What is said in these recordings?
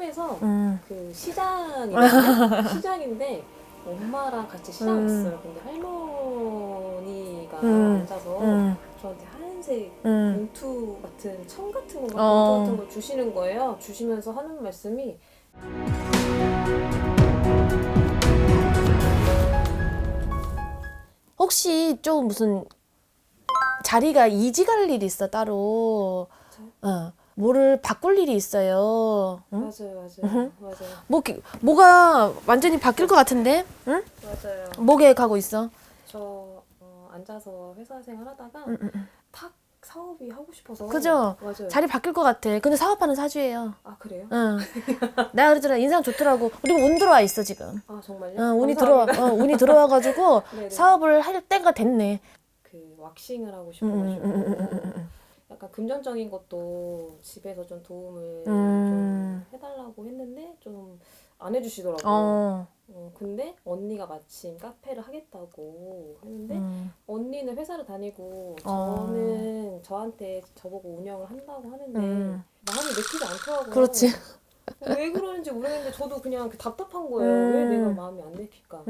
꿈에서 그 시장인데 엄마랑 같이 시장 왔어요. 근데 할머니가 앉아서 저한테 하얀색 봉투 같은 청 같은 건가 봉투 같은 걸 주시는 거예요. 주시면서 하는 말씀이 혹시 좀 무슨 자리가 이지 갈 일이 있어 따로? 뭐를 바꿀 일이 있어요. 응? 맞아요. 뭐가 완전히 바뀔 것 같은데? 응? 맞아요. 뭐 계획하고 있어? 저 앉아서 회사 생활하다가 탁 사업이 하고 싶어서. 그죠? 맞아요. 자리 바뀔 것 같아. 근데 사업하는 사주예요. 아 그래요? 응. 내가 그러잖아. 인상 좋더라고. 그리고 운 들어와 있어 지금. 아 정말요? 운이 감사합니다. 운이 들어와가지고 네네. 사업을 할 때가 됐네. 그 왁싱을 하고 싶어가지고 약간 금전적인 것도 집에서 좀 도움을 좀 해달라고 했는데 좀 안 해주시더라고요. 근데 언니가 마침 카페를 하겠다고 했는데 언니는 회사를 다니고 저는 저한테 저보고 운영을 한다고 하는데 마음이 내키지 않더라고요. 그렇지. 왜 그러는지 모르겠는데 저도 그냥 답답한 거예요. 왜 내가 마음이 안 내킬까?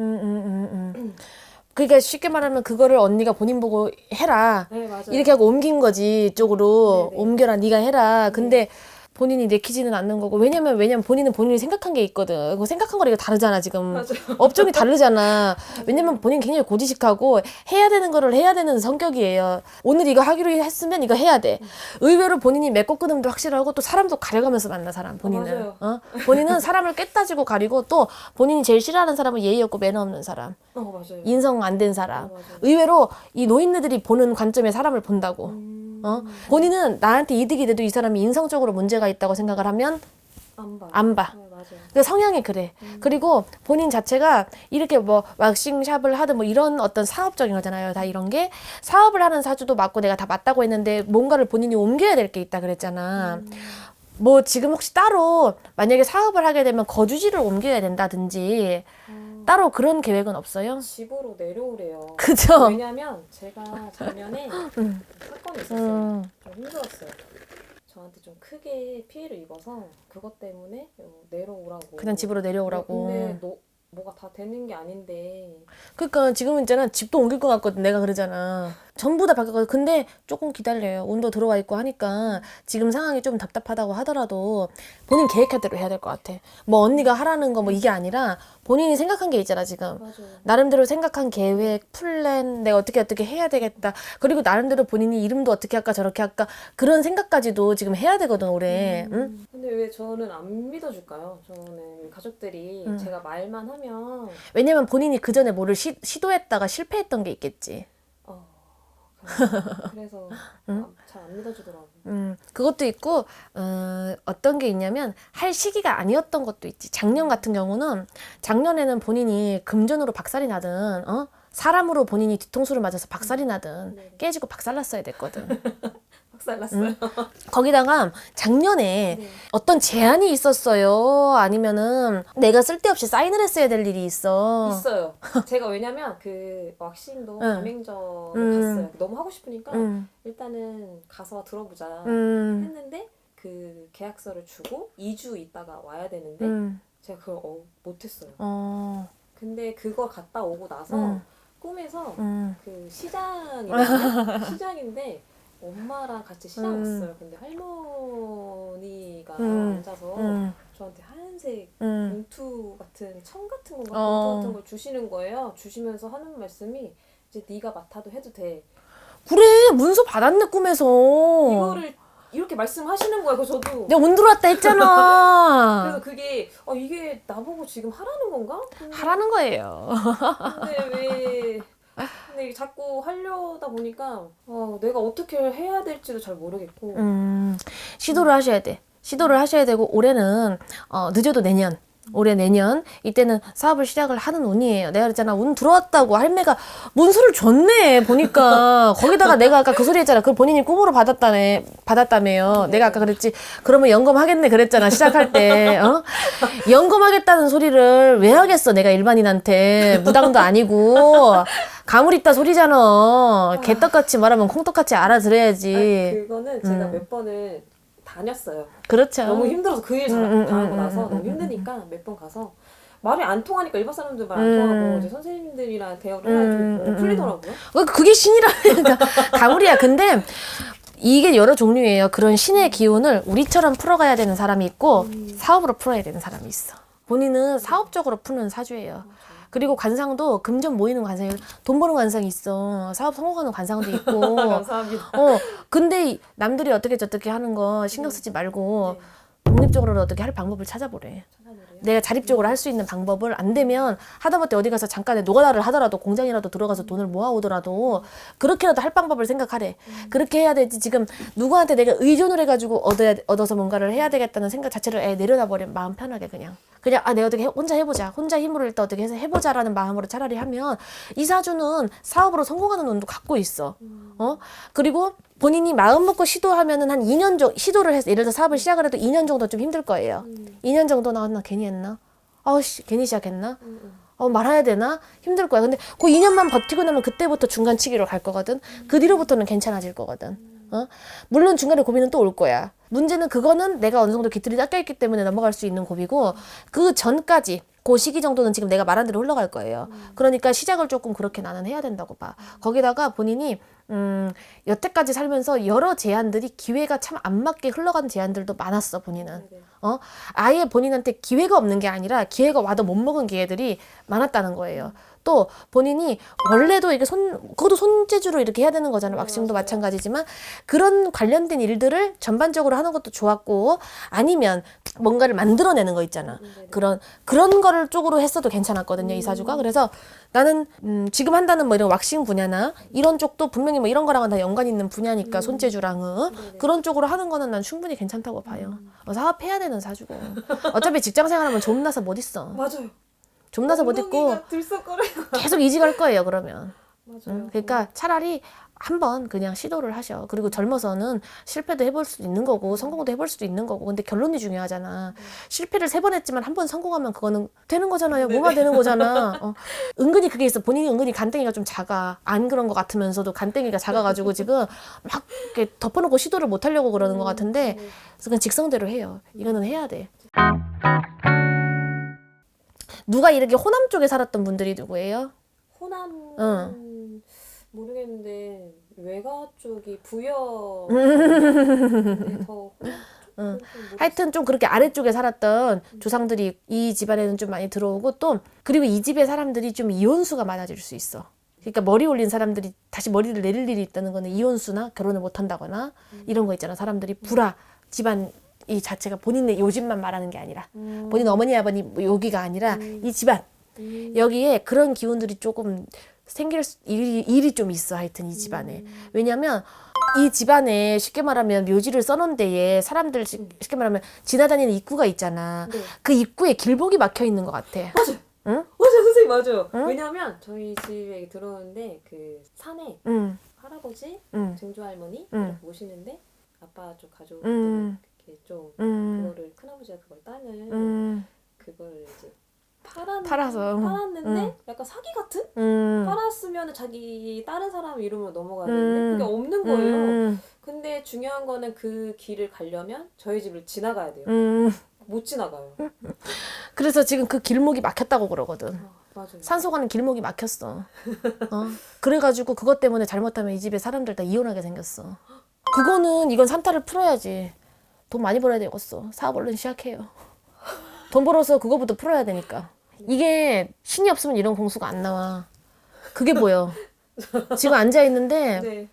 그러니까 쉽게 말하면 그거를 언니가 본인 보고 해라. 네, 맞아요. 이렇게 하고 옮긴 거지 이쪽으로. 네네. 옮겨라 네가 해라. 근데 본인이 내키지는 않는 거고 왜냐면 본인은 본인이 생각한 게 있거든. 그 생각한 거랑 이거 다르잖아 지금. 맞아요. 업종이 다르잖아. 왜냐면 본인 굉장히 고지식하고 해야 되는 거를 해야 되는 성격이에요. 오늘 이거 하기로 했으면 이거 해야 돼. 의외로 본인이 맺고 끊음도 확실하고 또 사람도 가려가면서 만나 사람 본인은. 맞아요. 본인은 사람을 깨따지고 가리고 또 본인이 제일 싫어하는 사람은 예의 없고 매너 없는 사람. 맞아요. 인성 안 된 사람. 맞아요. 의외로 이 노인네들이 보는 관점에 사람을 본다고. 본인은 나한테 이득이 돼도 이 사람이 인성적으로 문제가 있다고 생각을 하면 안 봐. 네, 맞아요. 그 성향이 그래. 그리고 본인 자체가 이렇게 뭐 왁싱샵을 하든 뭐 이런 어떤 사업적인 거잖아요. 다 이런 게 사업을 하는 사주도 맞고 내가 다 맞다고 했는데 뭔가를 본인이 옮겨야 될 게 있다 그랬잖아. 뭐 지금 혹시 따로 만약에 사업을 하게 되면 거주지를 옮겨야 된다든지 따로 그런 계획은 없어요? 집으로 내려오래요. 그죠? 왜냐면 제가 작년에 사건이 있었어요. 좀 힘들었어요. 저한테 좀 크게 피해를 입어서 그것 때문에 내려오라고. 그냥 집으로 내려오라고. 근데 뭐가 다 되는 게 아닌데. 그러니까 지금은 있잖아 집도 옮길 것 같거든. 내가 그러잖아. 전부 다 바뀌었거든. 근데 조금 기다려요. 운도 들어와 있고 하니까 지금 상황이 좀 답답하다고 하더라도 본인 계획할 대로 해야 될 것 같아. 뭐 언니가 하라는 거 뭐 이게 아니라 본인이 생각한 게 있잖아 지금. 맞아요. 나름대로 생각한 계획, 플랜, 내가 어떻게 해야 되겠다. 그리고 나름대로 본인이 이름도 어떻게 할까 저렇게 할까 그런 생각까지도 지금 해야 되거든 올해. 응? 근데 왜 저는 안 믿어줄까요? 저는 가족들이 제가 말만 하면 왜냐면 본인이 그 전에 뭐를 시도했다가 실패했던 게 있겠지. 그래서 잘 안 믿어주더라고요. 그것도 있고 어떤 게 있냐면 할 시기가 아니었던 것도 있지. 작년 같은 경우는 작년에는 본인이 금전으로 박살이 나든 사람으로 본인이 뒤통수를 맞아서 박살이 나든 깨지고 박살났어야 됐거든. 박살났어요. 거기다가 작년에 어떤 제한이 있었어요? 아니면은 내가 쓸데없이 사인을 했어야 될 일이 있어? 있어요. 제가 왜냐면 그 왁싱도 가맹점을 갔어요. 너무 하고 싶으니까 일단은 가서 들어보자 했는데 그 계약서를 주고 2주 있다가 와야 되는데 제가 그걸 못했어요. 근데 그걸 갔다 오고 나서 꿈에서 그 시장인데 엄마랑 같이 시장 왔어요. 근데 할머니가 앉아서 저한테 하얀색 봉투 같은 청 같은 건가 봉투 같은 걸 주시는 거예요. 주시면서 하는 말씀이 이제 네가 맡아도 해도 돼. 그래 문서 받았네 꿈에서. 이거를 이렇게 말씀하시는 거예요. 그래서 저도 내가 운 들어왔다 했잖아. 그래서 그게 이게 나보고 지금 하라는 건가? 하라는 거예요. 근데 이게 자꾸 하려다 보니까 내가 어떻게 해야 될지도 잘 모르겠고. 시도를 하셔야 돼. 시도를 하셔야 되고 올해는 늦어도 내년. 올해 내년 이때는 사업을 시작을 하는 운이에요. 내가 그랬잖아 운 들어왔다고 할매가 문서를 줬네 보니까. 거기다가 내가 아까 그 소리 했잖아. 그걸 본인이 꿈으로 받았다며요. 내가 아까 그랬지 그러면 연금하겠네 그랬잖아 시작할 때. 연금하겠다는 소리를 왜 하겠어 내가 일반인한테. 무당도 아니고 가물 있다 소리잖아. 개떡같이 말하면 콩떡같이 알아들어야지. 그거는 제가 몇 번을 다녔어요. 그렇죠. 너무 힘들어서 그 일 당하고 나서 너무 힘드니까 몇 번 가서 말이 안 통하니까 일반 사람들 말 안 통하고 이제 선생님들이랑 대화를 해야지 풀리더라고요. 그게 신이라니까. 가물이야. 근데 이게 여러 종류예요. 그런 신의 기운을 우리처럼 풀어가야 되는 사람이 있고 사업으로 풀어야 되는 사람이 있어. 본인은 사업적으로 푸는 사주예요. 그리고 관상도 금전 모이는 관상이, 돈 버는 관상이 있어. 사업 성공하는 관상도 있고. 감사합니다. 근데 남들이 어떻게 저떻게 하는 거 신경 쓰지 말고 독립적으로 어떻게 할 방법을 찾아보래. 내가 자립적으로 할 수 있는 방법을 안 되면 하다못해 어디 가서 잠깐에 노가다를 하더라도 공장이라도 들어가서 돈을 모아오더라도 그렇게라도 할 방법을 생각하래. 그렇게 해야 되지. 지금 누구한테 내가 의존을 해가지고 얻어서 뭔가를 해야 되겠다는 생각 자체를 내려놔버리면 마음 편하게 그냥 내가 어떻게 혼자 해보자. 혼자 힘으로 일단 어떻게 해서 해보자라는 마음으로 차라리 하면 이 사주는 사업으로 성공하는 운도 갖고 있어. 그리고 본인이 마음 먹고 시도하면은 한 2년 정도 시도를 해서 예를 들어 사업을 시작을 해도 2년 정도 좀 힘들 거예요. 2년 정도 나 괜히 했나? 괜히 시작했나? 말아야 되나? 힘들 거야. 근데 그 2년만 버티고 나면 그때부터 중간치기로 갈 거거든. 그 뒤로부터는 괜찮아질 거거든. 물론 중간에 고비는 또 올 거야. 문제는 그거는 내가 어느 정도 깃들이 닦여 있기 때문에 넘어갈 수 있는 고비고 그 전까지 그 시기 정도는 지금 내가 말한 대로 흘러갈 거예요. 그러니까 시작을 조금 그렇게 나는 해야 된다고 봐. 거기다가 본인이 여태까지 살면서 여러 제안들이 기회가 참 안 맞게 흘러가는 제안들도 많았어, 본인은. 아예 본인한테 기회가 없는 게 아니라 기회가 와도 못 먹은 기회들이 많았다는 거예요. 또 본인이 원래도 이게 그것도 손재주로 이렇게 해야 되는 거잖아요. 왁싱도 마찬가지지만 그런 관련된 일들을 전반적으로 하는 것도 좋았고 아니면 뭔가를 만들어내는 거 있잖아. 그런 거를 쪽으로 했어도 괜찮았거든요. 이 사주가. 그래서 나는 지금 한다는 뭐 이런 왁싱 분야나 이런 쪽도 분명히 뭐 이런 거랑은 다 연관 있는 분야니까 손재주랑은 그런 쪽으로 하는 거는 난 충분히 괜찮다고 봐요. 사업해야 되는 사주고. 어차피 직장 생활하면 좀나서 못 있어. 맞아요. 좀나서 못 있고 들썩거려요. 계속 이직할 거예요. 그러면. 맞아요. 그러니까 차라리 한번 그냥 시도를 하셔. 그리고 젊어서는 실패도 해볼 수도 있는 거고 성공도 해볼 수도 있는 거고. 근데 결론이 중요하잖아. 실패를 3번 했지만 한 번 성공하면 그거는 되는 거잖아요. 뭐가 되는 거잖아. 은근히 그게 있어. 본인이 은근히 간땡이가 좀 작아. 안 그런 것 같으면서도 간땡이가 작아가지고 지금 막 이렇게 덮어놓고 시도를 못 하려고 그러는 것 같은데 그래서 그냥 직성대로 해요. 이거는 해야 돼. 누가 이렇게 호남 쪽에 살았던 분들이 누구예요? 호남 모르겠는데 외가 쪽이 부여 네, 더 호남 쪽? 하여튼 좀 그렇게 아래쪽에 살았던 조상들이 이 집안에는 좀 많이 들어오고 또 그리고 이 집의 사람들이 좀 이혼수가 많아질 수 있어. 그러니까 머리 올린 사람들이 다시 머리를 내릴 일이 있다는 거는 이혼수나 결혼을 못 한다거나 이런 거 있잖아. 사람들이 불화 집안 이 자체가 본인의 요집만 말하는 게 아니라 본인 어머니 아버지 뭐 여기가 아니라 이 집안 여기에 그런 기운들이 조금 생길 일이 좀 있어. 하여튼 이 집안에. 왜냐면 이 집안에 쉽게 말하면 묘지를 써놓은 데에 사람들 쉽게 말하면 지나다니는 입구가 있잖아. 네. 그 입구에 길목이 막혀 있는 것 같아. 맞아요. 응? 맞아요, 선생님 맞아요. 응? 왜냐면 저희 집에 들어오는데 그 산에 응. 할아버지, 응. 증조 할머니 응. 모시는데 아빠 쪽 가족들이 응. 이렇게 좀 응. 그거를 큰아버지가 그걸 따는 응. 그걸 이제 팔아서. 팔았는데 응. 약간 사기 같은? 응. 팔았으면 자기 다른 사람 이름으로 넘어가야 되는데 그게 없는 거예요. 근데 중요한 거는 그 길을 가려면 저희 집을 지나가야 돼요. 못 지나가요. 그래서 지금 그 길목이 막혔다고 그러거든. 맞아요. 산소 가는 길목이 막혔어. 그래가지고 그것 때문에 잘못하면 이 집에 사람들 다 이혼하게 생겼어. 그거는 이건 산타를 풀어야지. 돈 많이 벌어야 되겠어. 사업 얼른 시작해요. 돈 벌어서 그거부터 풀어야 되니까. 이게 신이 없으면 이런 공수가 안 나와. 그게 보여. 지금 앉아있는데 네.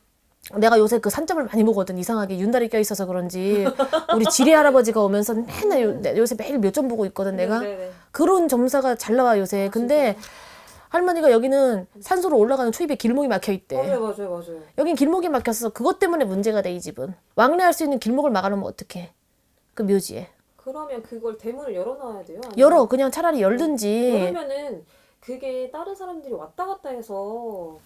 내가 요새 그 산점을 많이 보거든. 이상하게 윤달이 껴있어서 그런지 우리 지리 할아버지가 오면서 맨날 요새 매일 몇 점 보고 있거든 내가. 네네네. 그런 점사가 잘 나와 요새. 근데 할머니가 여기는 산소로 올라가는 초입에 길목이 막혀있대. 맞아요. 여긴 길목이 막혔어. 그것 때문에 문제가 돼 이 집은. 왕래할 수 있는 길목을 막아놓으면 어떡해. 그 묘지에. 그러면 그걸 대문을 열어놔야 돼요? 아니면 열어. 그냥 차라리 열든지. 그러면은 그게 다른 사람들이 왔다 갔다 해서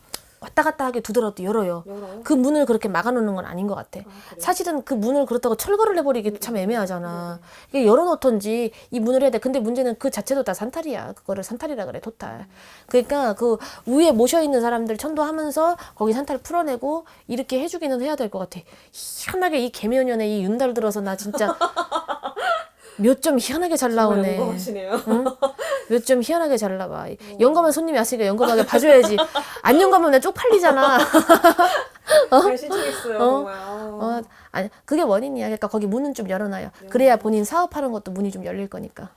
왔다 갔다 하게 두더라도 열어요. 열어요? 그 문을 그렇게 막아놓는 건 아닌 것 같아. 그래요? 사실은 그 문을 그렇다고 철거를 해버리기 참 애매하잖아. 이게 열어놓던지 이 문을 해야 돼. 근데 문제는 그 자체도 다 산탈이야. 그거를 산탈이라 그래, 토탈. 그러니까 그 위에 모셔있는 사람들 천도하면서 거기 산탈 풀어내고 이렇게 해주기는 해야 될 것 같아. 희한하게 이 개면연에 이 윤달 들어서 나 진짜 몇 점 희한하게 잘 나오네. 영광하시네요. 응? 몇 점 희한하게 잘 나와. 영감한 손님이 왔으니까 영감하게 봐줘야지. 안 영감하면 나 쪽팔리잖아. 잘 신청했어요. 정말. 아니, 그게 원인이야. 그러니까 거기 문은 좀 열어놔요. 그래야 본인 사업하는 것도 문이 좀 열릴 거니까.